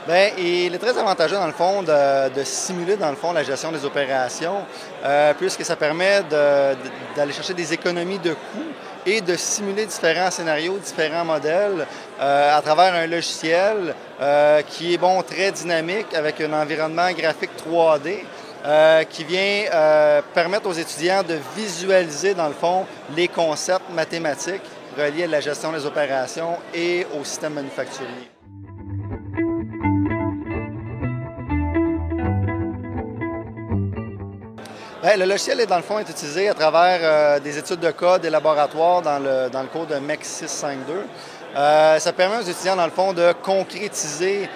Bien, il est très avantageux, dans le fond, de simuler, dans le fond, la gestion des opérations, puisque ça permet d'aller chercher des économies de coûts et de simuler différents scénarios, différents modèles à travers un logiciel qui est, bon, très dynamique, avec un environnement graphique 3D. Qui vient permettre aux étudiants de visualiser, dans le fond, les concepts mathématiques reliés à la gestion des opérations et au système manufacturier. Bien, le logiciel, dans le fond, est utilisé à travers des études de code et laboratoires dans le cours de MEC 652. Ça permet aux étudiants, dans le fond, de concrétiser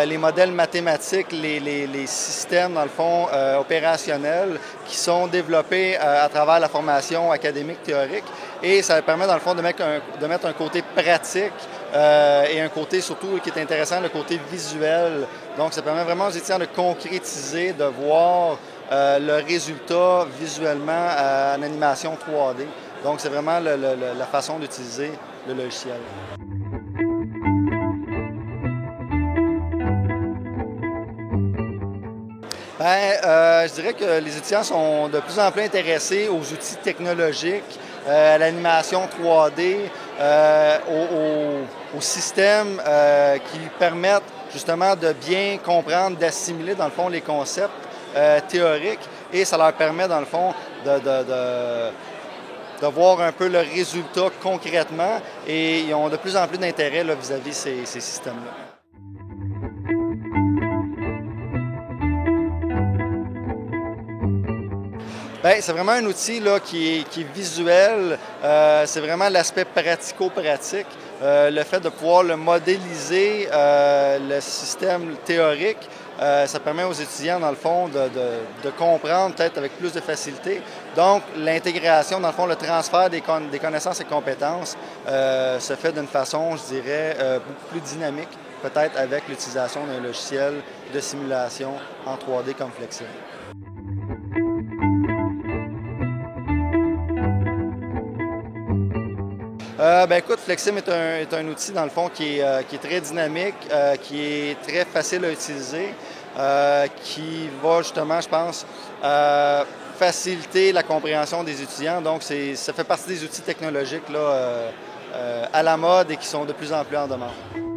les modèles mathématiques, les systèmes, dans le fond, opérationnels qui sont développés à travers la formation académique théorique. Et ça permet, dans le fond, de mettre un côté pratique et un côté, surtout, qui est intéressant, le côté visuel. Donc, ça permet vraiment aux étudiants de concrétiser, de voir le résultat visuellement en animation 3D. Donc, c'est vraiment la façon d'utiliser le logiciel. Bien, je dirais que les étudiants sont de plus en plus intéressés aux outils technologiques, à l'animation 3D, aux systèmes qui permettent justement de bien comprendre, d'assimiler, dans le fond, les concepts théoriques, et ça leur permet, dans le fond, de voir un peu le résultat concrètement, et ils ont de plus en plus d'intérêt vis-à-vis ces systèmes-là. Bien, c'est vraiment un outil là, qui est visuel. C'est vraiment l'aspect pratico-pratique. Le fait de pouvoir le modéliser, le système théorique, ça permet aux étudiants, dans le fond, de comprendre peut-être avec plus de facilité. Donc, l'intégration, dans le fond, le transfert des connaissances et compétences se fait d'une façon, je dirais, beaucoup plus dynamique, peut-être avec l'utilisation d'un logiciel de simulation en 3D comme Flexim. Ben écoute, Flexim est un outil, dans le fond, qui est très dynamique, qui est très facile à utiliser, qui va justement, je pense, faciliter la compréhension des étudiants. Donc, ça fait partie des outils technologiques là, à la mode et qui sont de plus en plus en demande.